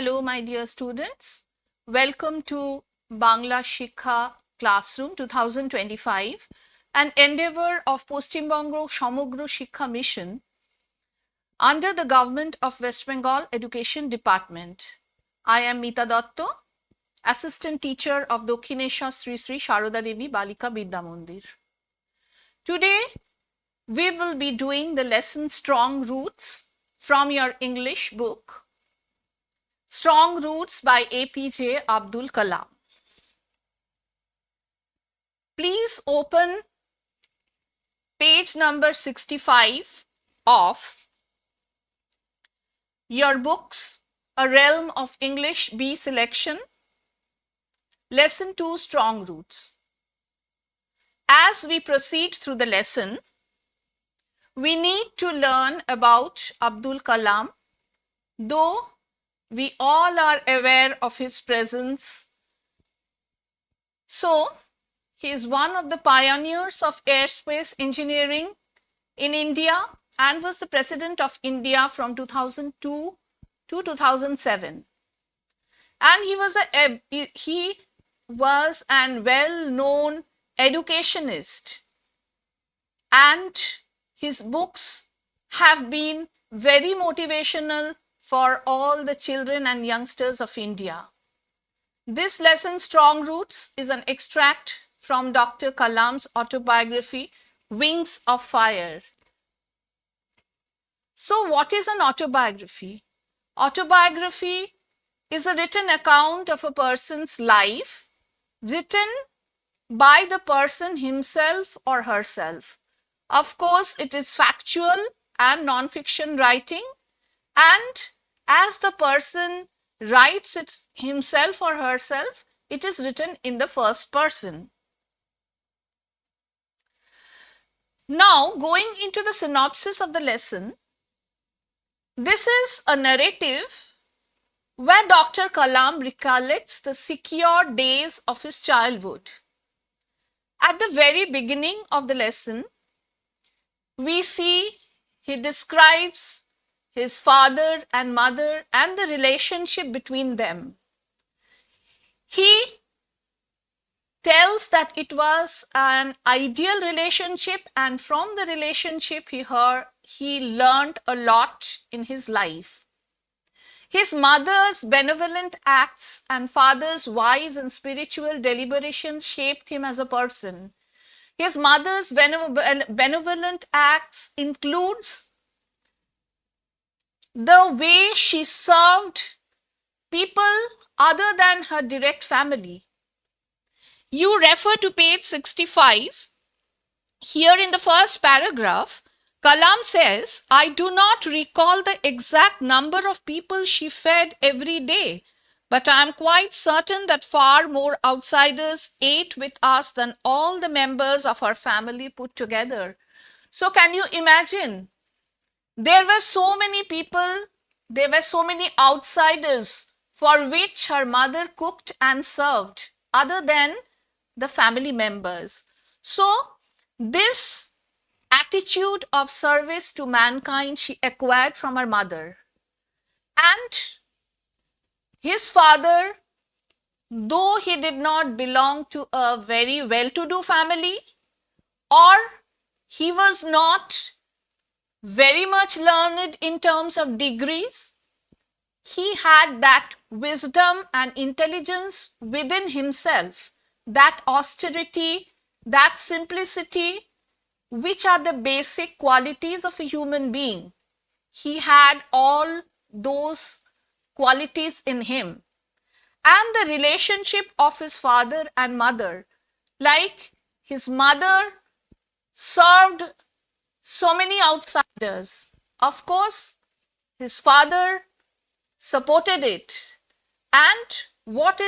Hello, my dear students. Welcome to Bangla Shikha Classroom 2025, an endeavor of Postim Bongo Samogro Shikha Mission under the government of West Bengal Education Department. I am Mita Dotto, assistant teacher of Dokhinesha Sri Sri Sharoda Devi Balika Vidya Mandir. Today, we will be doing the lesson Strong Roots from your English book, Strong Roots by APJ Abdul Kalam. Please open page number 65 of your books, A Realm of English B Selection, Lesson 2, Strong Roots. As we proceed through the lesson, we need to learn about Abdul Kalam, though we all are aware of his presence. So, he is one of the pioneers of airspace engineering in India and was the President of India from 2002 to 2007. And he was an well-known educationist, and his books have been very motivational for all the children and youngsters of India. This lesson, Strong Roots, is an extract from Dr. Kalam's autobiography, Wings of Fire. So, what is an autobiography? Autobiography is a written account of a person's life written by the person himself or herself. Of course, it is factual and non-fiction writing, and as the person writes it himself or herself, it is written in the first person. Now, going into the synopsis of the lesson, this is a narrative where Dr. Kalam recollects the secure days of his childhood. At the very beginning of the lesson, we see he describes his father and mother and the relationship between them. He tells that it was an ideal relationship, and from the relationship he learned a lot in his life. His mother's benevolent acts and father's wise and spiritual deliberations shaped him as a person. His mother's benevolent acts includes the way she served people other than her direct family. You refer to page 65. Here in the first paragraph, Kalam says, I do not recall the exact number of people she fed every day, but I am quite certain that far more outsiders ate with us than all the members of our family put together. So can you imagine? There were so many people, there were so many outsiders for which her mother cooked and served, other than the family members. So this attitude of service to mankind she acquired from her mother. And his father, though he did not belong to a very well-to-do family, or he was not very much learned in terms of degrees, he had that wisdom and intelligence within himself, that austerity, that simplicity, which are the basic qualities of a human being. He had all those qualities in him. And the relationship of his father and mother, like his mother served so many outsiders. Of course, his father supported it. And what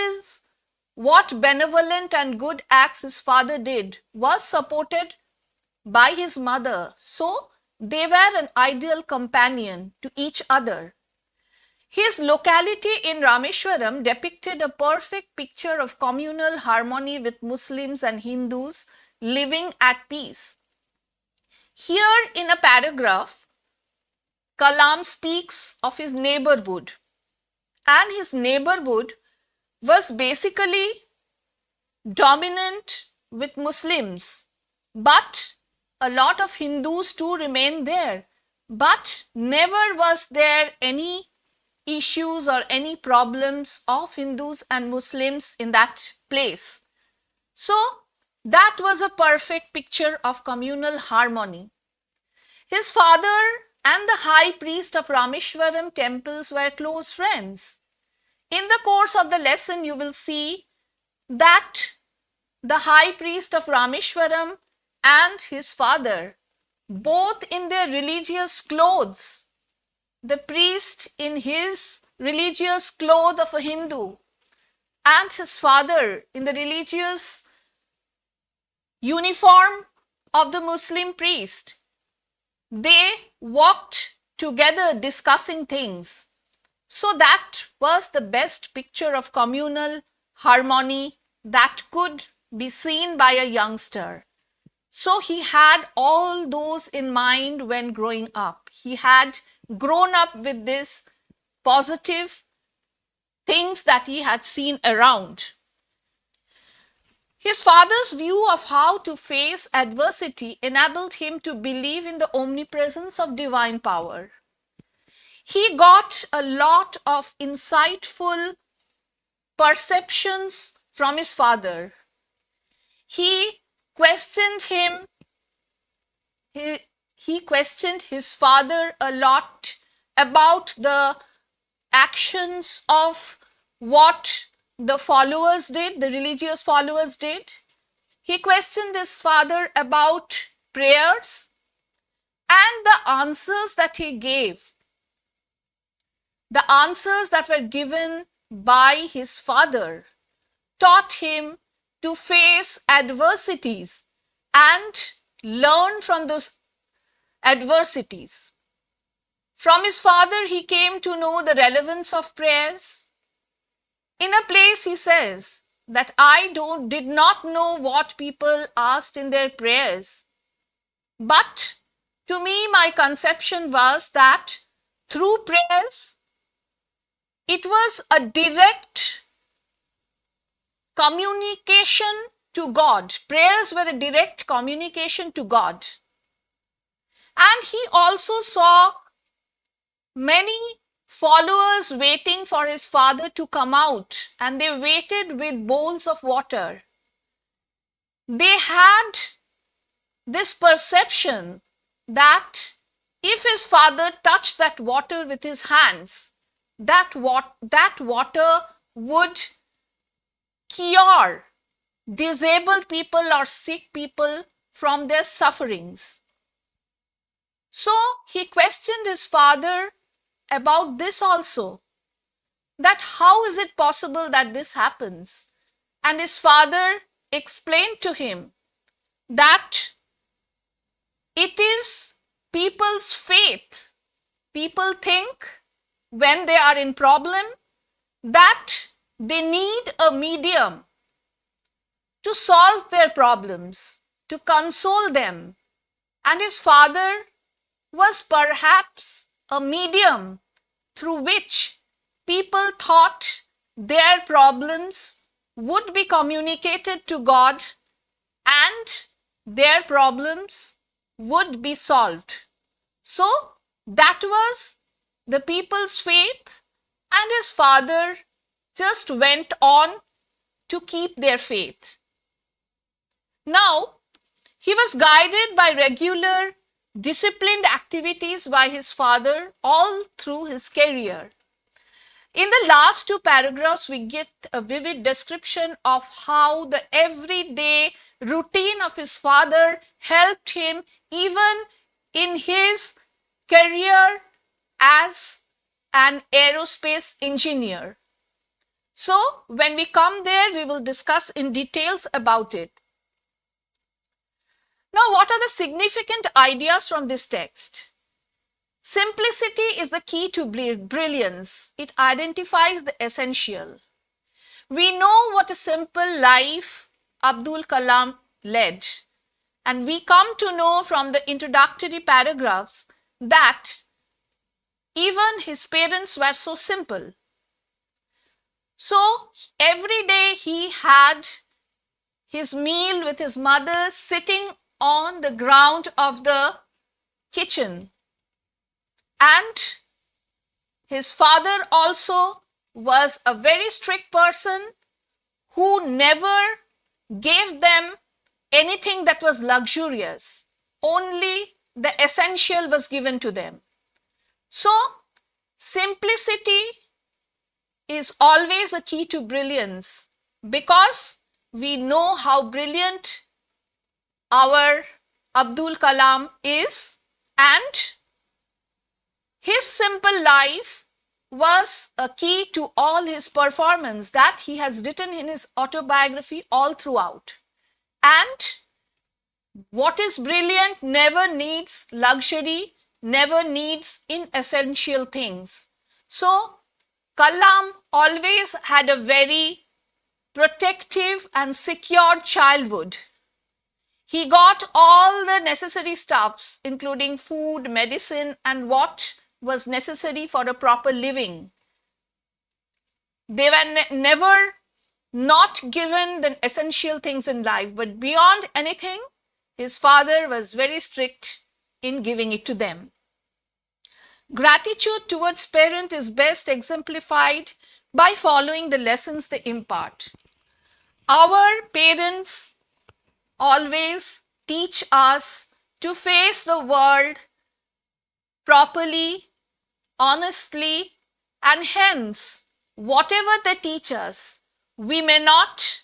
benevolent and good acts his father did was supported by his mother. So they were an ideal companion to each other. His locality in Rameshwaram depicted a perfect picture of communal harmony with Muslims and Hindus living at peace. Here in a paragraph, Kalam speaks of his neighborhood, and his neighborhood was basically dominant with Muslims, but a lot of Hindus too remained there. But never was there any issues or any problems of Hindus and Muslims in that place. So that was a perfect picture of communal harmony. His father and the high priest of Rameshwaram temples were close friends. In the course of the lesson, you will see that the high priest of Rameshwaram and his father, both in their religious clothes, the priest in his religious cloth of a Hindu, and his father in the religious uniform of the Muslim priest, they walked together discussing things. So that was the best picture of communal harmony that could be seen by a youngster. So he had all those in mind when growing up. He had grown up with this positive things that he had seen around. His father's view of how to face adversity enabled him to believe in the omnipresence of divine power. He got a lot of insightful perceptions from his father. He questioned him. He questioned his father a lot about the actions of what the followers did, the religious followers did. He questioned his father about prayers and the answers that he gave. The answers that were given by his father taught him to face adversities and learn from those adversities. From his father, he came to know the relevance of prayers. In a place, he says that I did not know what people asked in their prayers, but to me, my conception was that through prayers, it was a direct communication to God. Prayers were a direct communication to God. And he also saw many followers waiting for his father to come out, and they waited with bowls of water. They had this perception that if his father touched that water with his hands, that water would cure disabled people or sick people from their sufferings. So he questioned his father about this also, that how is it possible that this happens? And his father explained to him that it is people's faith. People think when they are in problem that they need a medium to solve their problems, to console them. And his father was perhaps a medium through which people thought their problems would be communicated to God and their problems would be solved. So that was the people's faith, and his father just went on to keep their faith. Now, he was guided by regular disciplined activities by his father all through his career. In the last two paragraphs, we get a vivid description of how the everyday routine of his father helped him even in his career as an aerospace engineer. So, when we come there, we will discuss in details about it. Now, what are the significant ideas from this text? Simplicity is the key to brilliance. It identifies the essential. We know what a simple life Abdul Kalam led, and we come to know from the introductory paragraphs that even his parents were so simple. So every day he had his meal with his mother sitting on the ground of the kitchen. And his father also was a very strict person who never gave them anything that was luxurious. Only the essential was given to them. So, simplicity is always a key to brilliance, because we know how brilliant our Abdul Kalam is, and his simple life was a key to all his performance that he has written in his autobiography all throughout. And what is brilliant never needs luxury, never needs inessential things. So, Kalam always had a very protective and secured childhood. He got all the necessary stuffs, including food, medicine, and what was necessary for a proper living. They were never not given the essential things in life, but beyond anything, his father was very strict in giving it to them. Gratitude towards parent is best exemplified by following the lessons they impart. Our parents always teach us to face the world properly, honestly, and hence, whatever they teach us, we may not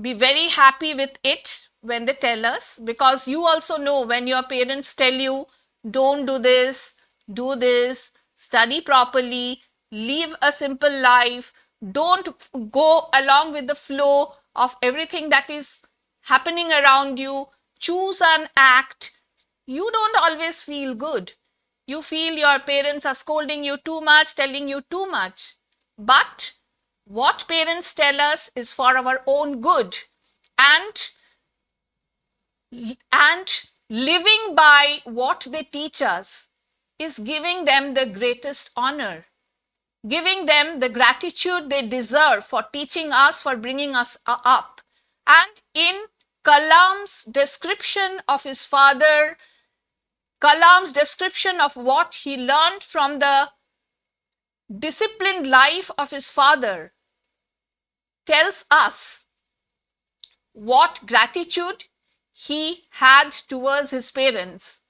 be very happy with it when they tell us, because you also know when your parents tell you, don't do this, study properly, live a simple life, don't go along with the flow of everything that is happening around you, choose an act, you don't always feel good. You feel your parents are scolding you too much, telling you too much. But what parents tell us is for our own good. And living by what they teach us is giving them the greatest honor, giving them the gratitude they deserve for teaching us, for bringing us up. And in Kalam's description of his father, Kalam's description of what he learned from the disciplined life of his father tells us what gratitude he had towards his parents,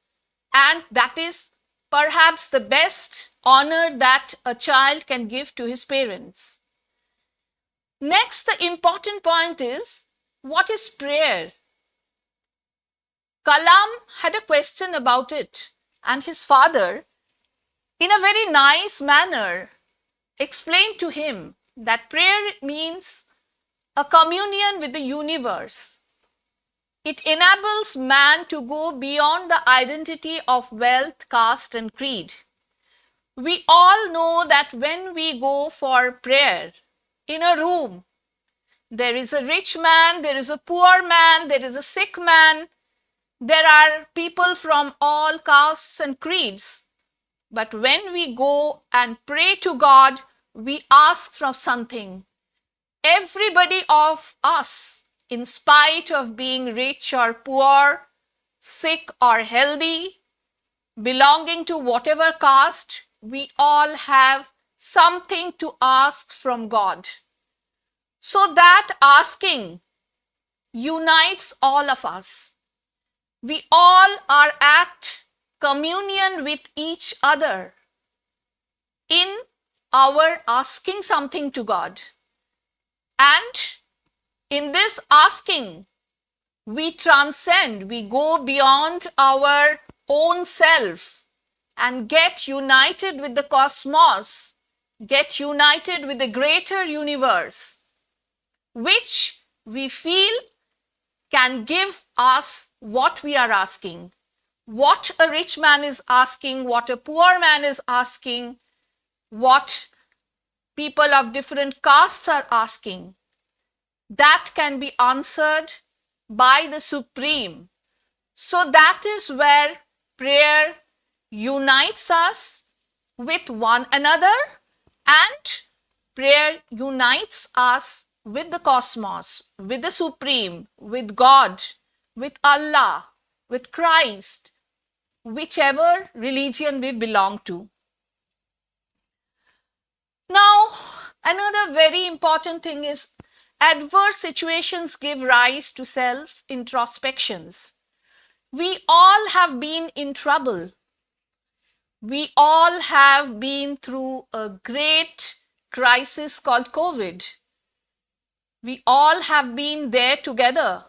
and that is perhaps the best honor that a child can give to his parents. Next, the important point is, what is prayer? Kalam had a question about it, and his father, in a very nice manner, explained to him that prayer means a communion with the universe. It enables man to go beyond the identity of wealth, caste, and creed. We all know that when we go for prayer in a room, there is a rich man, there is a poor man, there is a sick man, there are people from all castes and creeds. But when we go and pray to God, we ask for something. Everybody of us, in spite of being rich or poor, sick or healthy, belonging to whatever caste, we all have something to ask from God. So that asking unites all of us. We all are at communion with each other in our asking something to God. And in this asking, we transcend, we go beyond our own self and get united with the cosmos, get united with the greater universe, which we feel can give us what we are asking. What a rich man is asking, what a poor man is asking, what people of different castes are asking, that can be answered by the Supreme. So that is where prayer unites us with one another and Prayer unites us with the cosmos, with the Supreme, with God, with Allah, with Christ, whichever religion we belong to. Now, another very important thing is adverse situations give rise to self introspections. We all have been in trouble. We all have been through a great crisis called COVID. We all have been there together.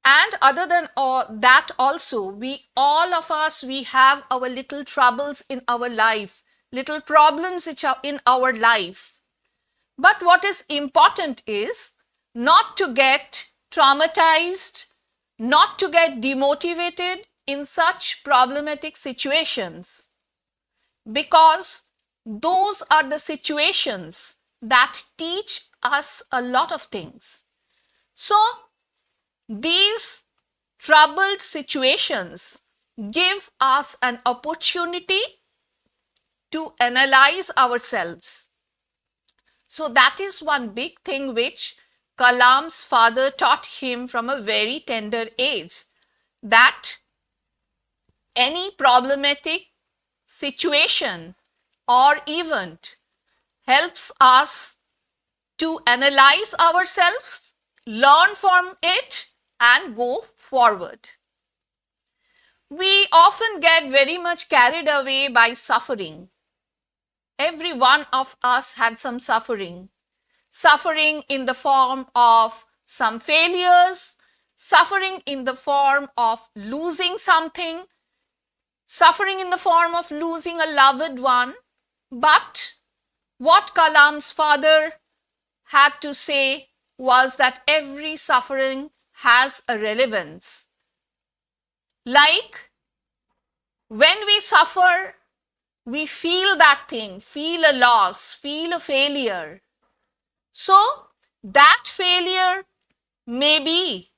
And other than that also, all of us, we have our little troubles in our life, little problems which are in our life. But what is important is not to get traumatized, not to get demotivated in such problematic situations, because those are the situations that teach us a lot of things. So, these troubled situations give us an opportunity to analyze ourselves. So that is one big thing which Kalam's father taught him from a very tender age, that any problematic situation or event helps us to analyze ourselves, learn from it, and go forward. We often get very much carried away by suffering. Every one of us had some suffering. Suffering in the form of some failures, suffering in the form of losing something, suffering in the form of losing a loved one. But what Kalam's father had to say was that every suffering has a relevance. Like when we suffer, we feel that thing, feel a loss, feel a failure. So that failure may be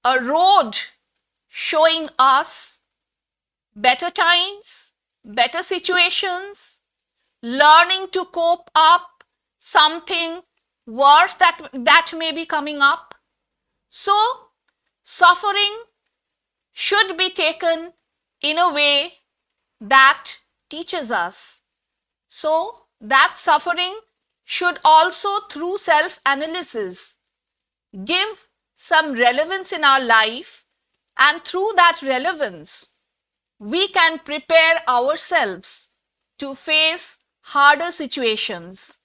a road showing us better times, better situations, learning to cope up something worse that may be coming up. So suffering should be taken in a way that teaches us. So that suffering should also, through self-analysis, give some relevance in our life, and through that relevance, we can prepare ourselves to face harder situations.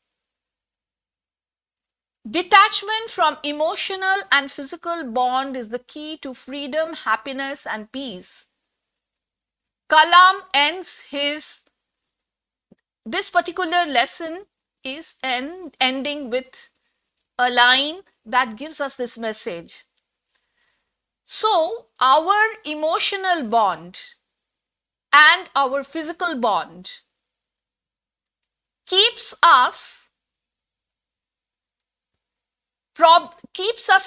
Detachment from emotional and physical bond is the key to freedom, happiness, and peace. Kalam ends this particular lesson is ending with a line that gives us this message. So, our emotional bond and our physical bond keeps us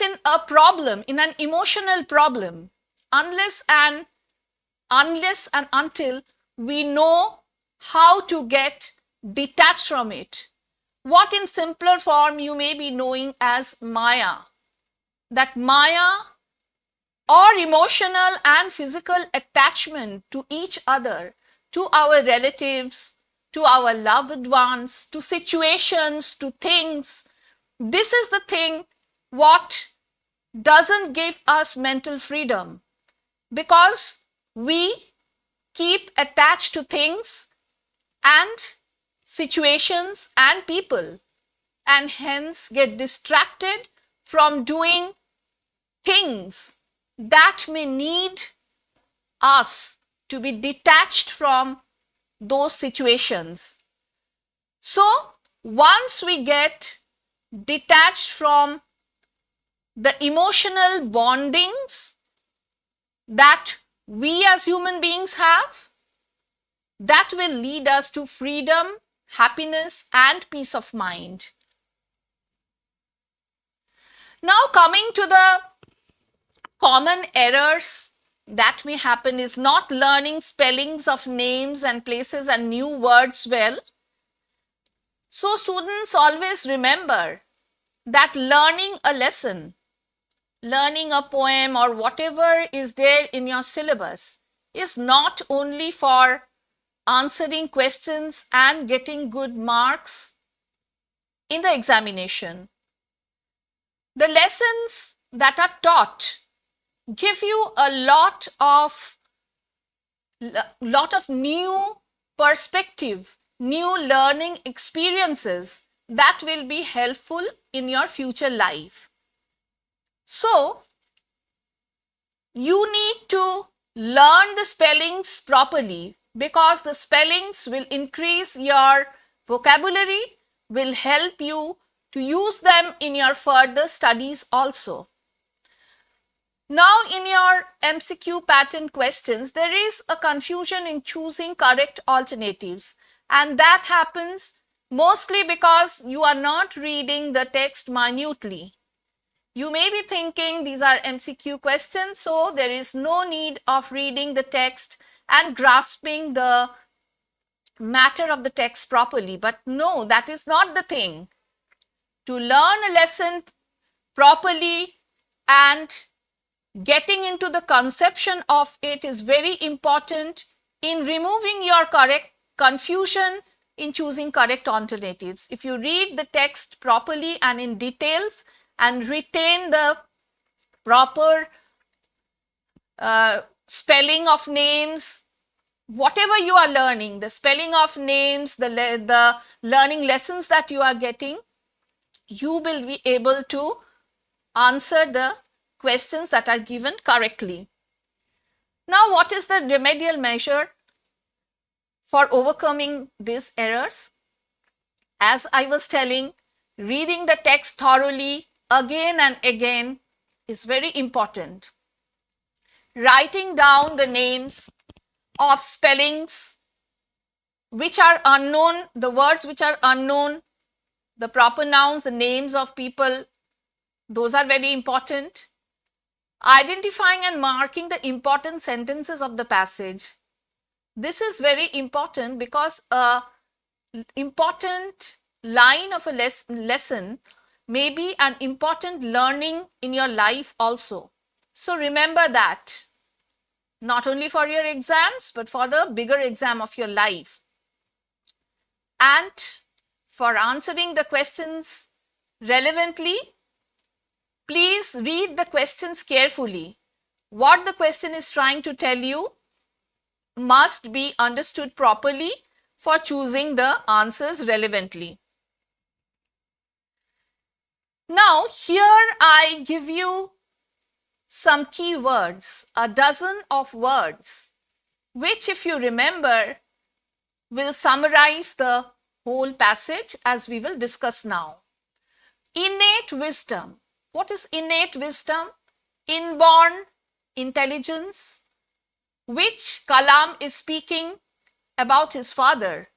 in a problem, in an emotional problem, unless and until we know how to get detached from it. What in simpler form you may be knowing as Maya. That Maya, or emotional and physical attachment to each other, to our relatives, to our loved ones, to situations, to things. This is the thing what doesn't give us mental freedom, because we keep attached to things and situations and people, and hence get distracted from doing things that may need us to be detached from those situations. So once we get detached from the emotional bondings that we as human beings have, that will lead us to freedom, happiness, and peace of mind. Now, coming to the common errors that may happen is not learning spellings of names and places and new words well. So students always remember that learning a lesson, learning a poem or whatever is there in your syllabus is not only for answering questions and getting good marks in the examination. The lessons that are taught give you a lot of new perspective, new learning experiences that will be helpful in your future life. So, you need to learn the spellings properly because the spellings will increase your vocabulary, will help you to use them in your further studies also. Now, in your MCQ pattern questions, there is a confusion in choosing correct alternatives, and that happens mostly because you are not reading the text minutely. You may be thinking these are MCQ questions, so there is no need of reading the text and grasping the matter of the text properly. But no, that is not the thing. To learn a lesson properly and getting into the conception of it is very important in removing your correct confusion in choosing correct alternatives. If you read the text properly and in details and retain the proper spelling of names, whatever you are learning, the spelling of names, the learning lessons that you are getting, you will be able to answer the questions that are given correctly. Now, what is the remedial measure for overcoming these errors? As I was telling, reading the text thoroughly again and again is very important. Writing down the names of spellings which are unknown, the words which are unknown, the proper nouns, the names of people, those are very important. Identifying and marking the important sentences of the passage. This is very important because an important line of a lesson may be an important learning in your life also. So remember that, not only for your exams, but for the bigger exam of your life. And for answering the questions relevantly, please read the questions carefully. What the question is trying to tell you must be understood properly for choosing the answers relevantly. Now, here I give you some key words, a dozen of words, which, if you remember, will summarize the whole passage as we will discuss now. Innate wisdom. What is innate wisdom? Inborn intelligence, which Kalam is speaking about his father.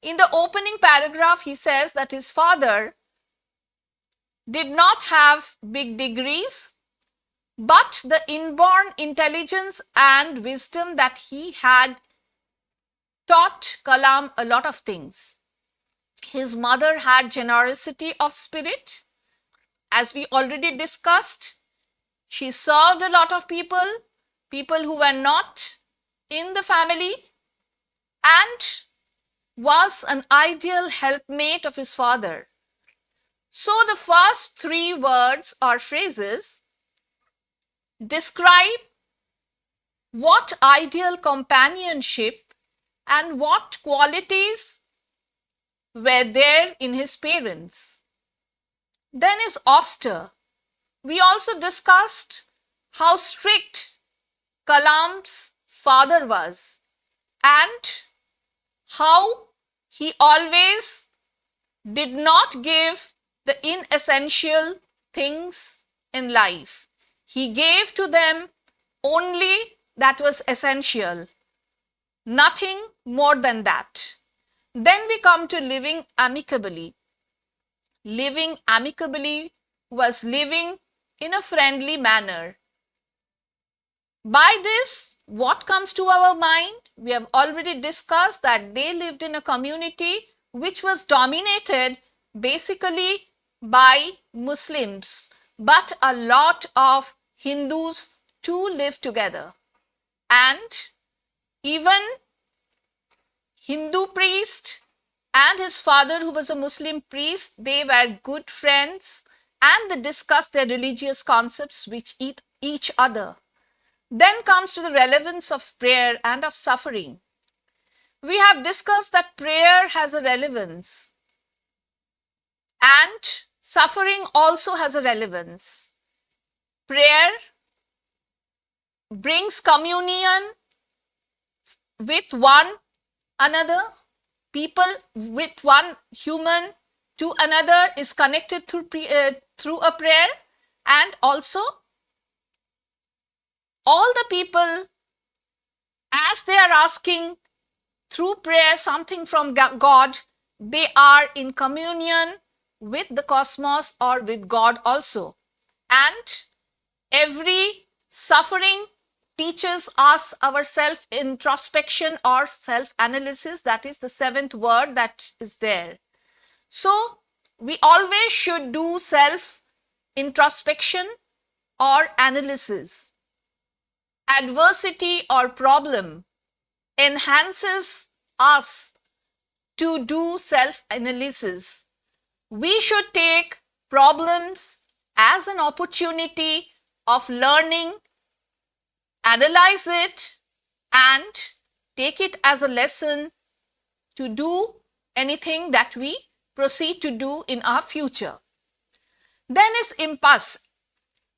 In the opening paragraph, he says that his father did not have big degrees, but the inborn intelligence and wisdom that he had taught Kalam a lot of things. His mother had generosity of spirit. As we already discussed, she served a lot of people who were not in the family, and was an ideal helpmate of his father. So the first three words or phrases describe what ideal companionship and what qualities were there in his parents. Then is austere. We also discussed how strict Kalam's father was and how he always did not give the inessential things in life. He gave to them only that was essential, nothing more than that. Then we come to living amicably. Living amicably was living in a friendly manner. By this, what comes to our mind? We have already discussed that they lived in a community which was dominated basically by Muslims, but a lot of Hindus too live together. And even Hindu priest and his father, who was a Muslim priest, they were good friends and they discussed their religious concepts with each other. Then comes to the relevance of prayer and of suffering. We have discussed that prayer has a relevance and suffering also has a relevance. Prayer brings communion with one another. People with one human to another is connected through a prayer, and also all the people, as they are asking through prayer something from God, they are in communion with the cosmos or with God also. And every suffering teaches us our self-introspection or self-analysis. That is the seventh word that is there. So we always should do self-introspection or analysis. Adversity or problem enhances us to do self-analysis. We should take problems as an opportunity of learning, analyze it, and take it as a lesson to do anything that we proceed to do in our future. Then is impasse.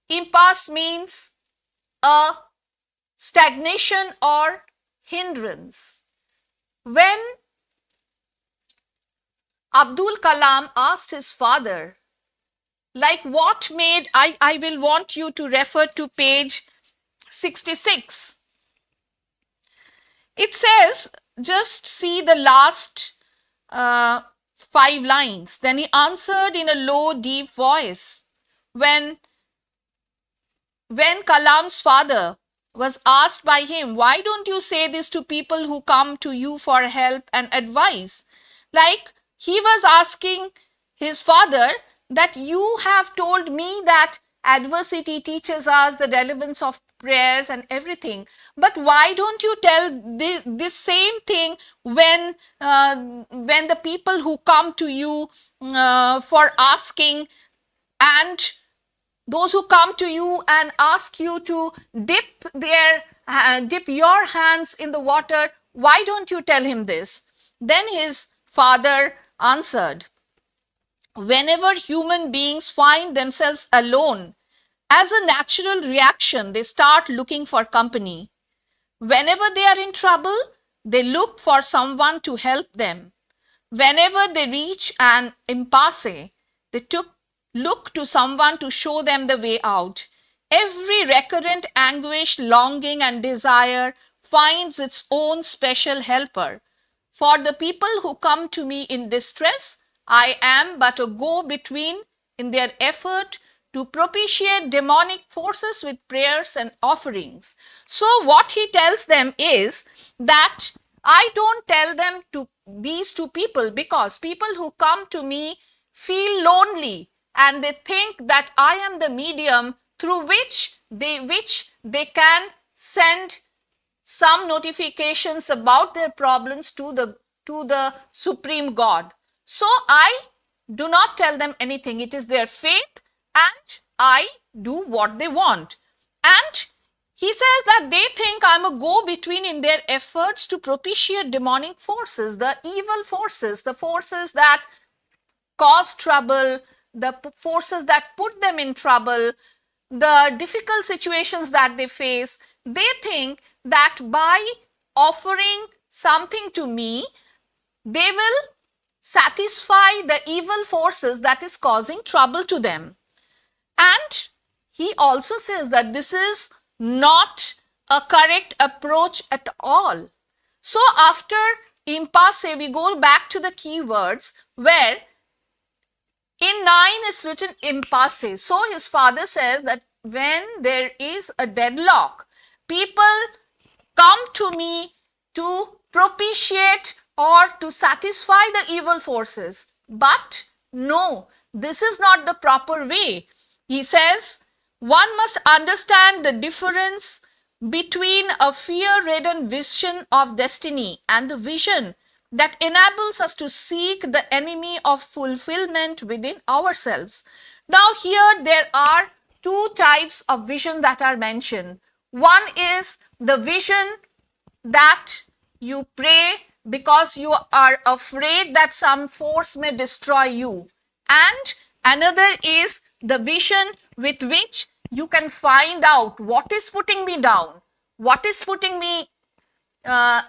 Impasse means a stagnation or hindrance. When Abdul Kalam asked his father, like what made, I will want you to refer to page 66. It says, just see the last 5 lines. Then he answered in a low, deep voice. When Kalam's father was asked by him, why don't you say this to people who come to you for help and advice? Like he was asking his father that you have told me that adversity teaches us the relevance of prayers and everything, but why don't you tell this same thing when the people who come to you for asking, and those who come to you and ask you to dip your hands in the water, why don't you tell him this? Then his father answered, whenever human beings find themselves alone, as a natural reaction, they start looking for company. Whenever they are in trouble, they look for someone to help them. Whenever they reach an impasse, they look to someone to show them the way out. Every recurrent anguish, longing, and desire finds its own special helper. For the people who come to me in distress, I am but a go-between in their effort to propitiate demonic forces with prayers and offerings. So what he tells them is that I don't tell them to these two people, because people who come to me feel lonely and they think that I am the medium through which they can send some notifications about their problems to the Supreme God. So I do not tell them anything. It is their faith and I do what they want. And he says that they think I'm a go-between in their efforts to propitiate demonic forces, the evil forces, the forces that cause trouble, the forces that put them in trouble, the difficult situations that they face. They think that by offering something to me, they will satisfy the evil forces that is causing trouble to them. And he also says that this is not a correct approach at all. So after impasse, we go back to the keywords where in 9 is written impasse. So his father says that when there is a deadlock, people come to me to propitiate or to satisfy the evil forces. But no, this is not the proper way. He says one must understand the difference between a fear-ridden vision of destiny and the vision that enables us to seek the enemy of fulfillment within ourselves. Now here there are two types of vision that are mentioned. One is the vision that you pray because you are afraid that some force may destroy you. And another is the vision with which you can find out what is putting me down, what is putting me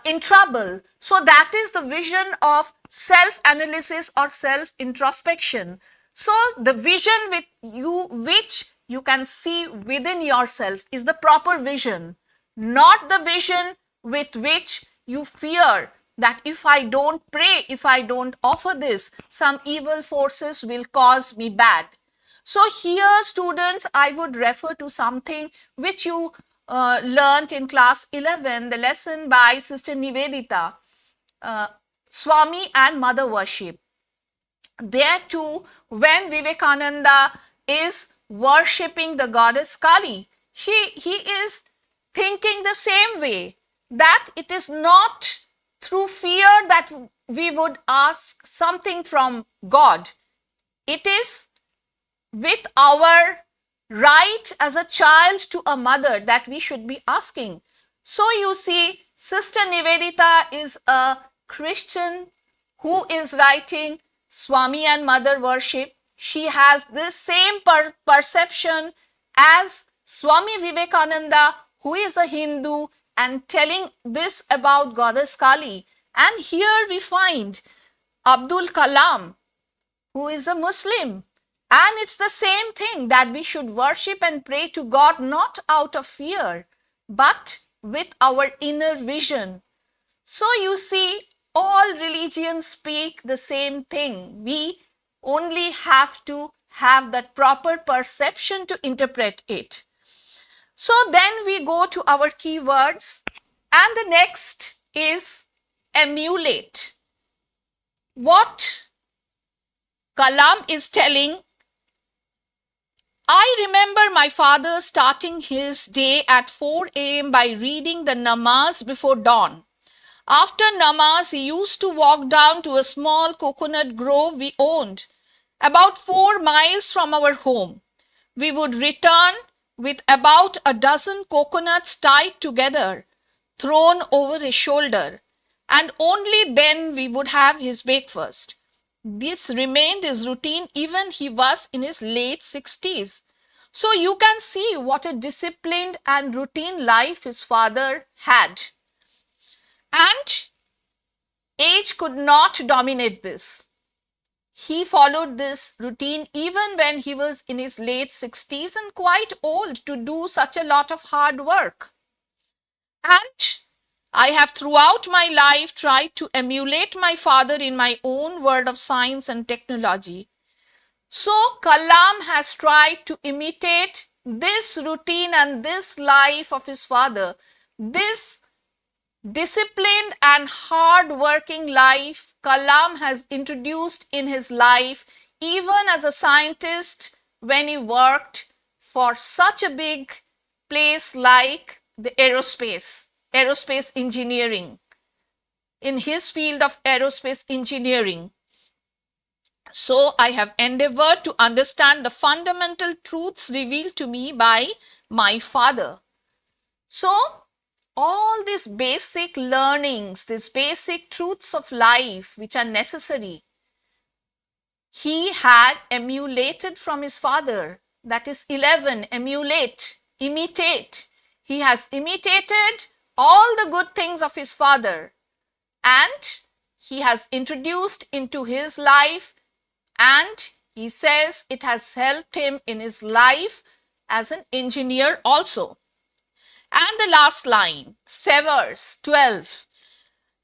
in trouble. So that is the vision of self-analysis or self-introspection. So the vision with you, which you can see within yourself, is the proper vision, not the vision with which you fear that if I don't pray, if I don't offer this, some evil forces will cause me bad. So here, students, I would refer to something which you learnt in class 11, the lesson by Sister Nivedita, Swami and Mother Worship. There too, when Vivekananda is worshipping the goddess Kali, he is thinking the same way, that it is not through fear that we would ask something from God. It is with our right as a child to a mother that we should be asking. So you see, Sister Nivedita is a Christian who is writing Swami and Mother Worship. She has this same perception as Swami Vivekananda, who is a Hindu, and telling this about Goddess Kali. And here we find Abdul Kalam, who is a Muslim. And it's the same thing, that we should worship and pray to God not out of fear, but with our inner vision. So you see, all religions speak the same thing. We only have to have that proper perception to interpret it. So then we go to our keywords, and the next is emulate. What Kalam is telling, I remember my father starting his day at 4 a.m. by reading the namaz before dawn. After namaz, he used to walk down to a small coconut grove we owned, about 4 miles from our home. We would return with about a dozen coconuts tied together, thrown over his shoulder, and only then we would have his breakfast. This remained his routine even he was in his late 60s. So you can see what a disciplined and routine life his father had. And age could not dominate this. He followed this routine even when he was in his late 60s and quite old to do such a lot of hard work. And I have throughout my life tried to emulate my father in my own world of science and technology. So Kalam has tried to imitate this routine and this life of his father, this disciplined and hard-working life Kalam has introduced in his life, even as a scientist when he worked for such a big place like the aerospace engineering, in his field of aerospace engineering. So I have endeavored to understand the fundamental truths revealed to me by my father. So all these basic learnings, these basic truths of life which are necessary, he had emulated from his father. That is 11, emulate, imitate. He has imitated all the good things of his father, and he has introduced into his life, and he says it has helped him in his life as an engineer also. And the last line, severs, 12.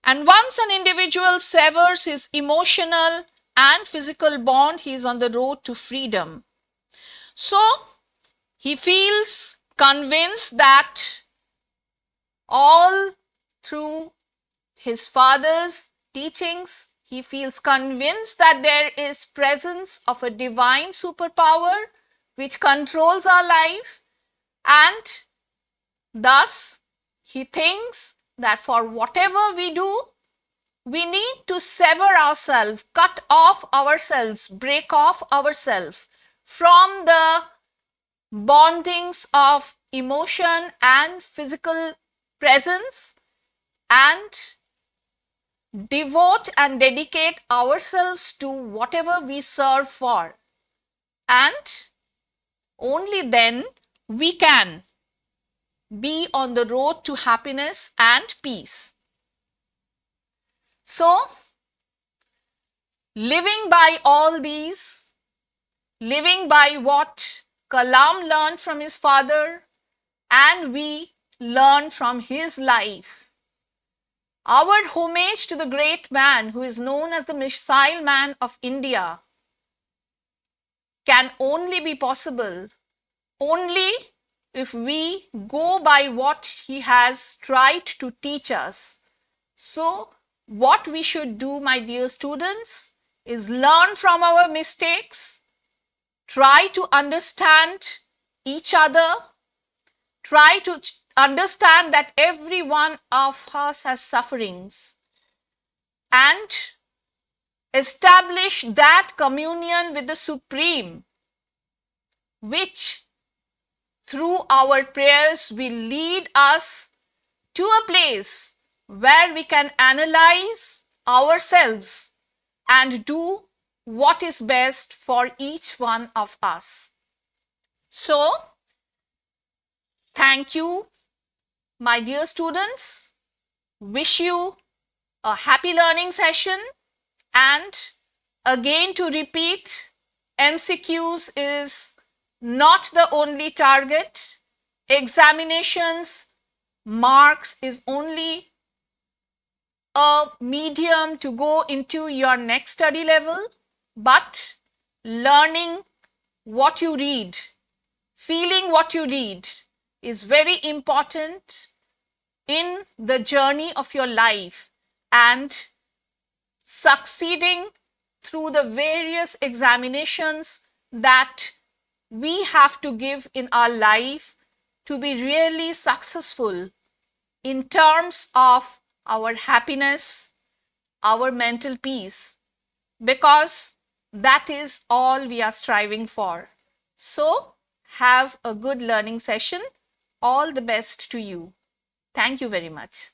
And once an individual severs his emotional and physical bond, he is on the road to freedom. So he feels convinced that all through his father's teachings. He feels convinced that there is presence of a divine superpower which controls our life, and thus he thinks that for whatever we do, we need to sever ourselves, cut off ourselves, break off ourselves from the bondings of emotion and physical presence, and devote and dedicate ourselves to whatever we serve for. And only then we can be on the road to happiness and peace. So, living by all these, living by what Kalam learned from his father and we learn from his life, our homage to the great man who is known as the Missile Man of India can only be possible only if we go by what he has tried to teach us. So, what we should do, my dear students, is learn from our mistakes, try to understand each other, try to understand that every one of us has sufferings, and establish that communion with the Supreme, which through our prayers will lead us to a place where we can analyze ourselves and do what is best for each one of us. So, thank you, my dear students. Wish you a happy learning session, and again to repeat, MCQs is not the only target. Examinations, marks is only a medium to go into your next study level, but learning what you read, feeling what you read is very important in the journey of your life, and succeeding through the various examinations that we have to give in our life to be really successful in terms of our happiness, our mental peace, because that is all we are striving for. So, have a good learning session. All the best to you. Thank you very much.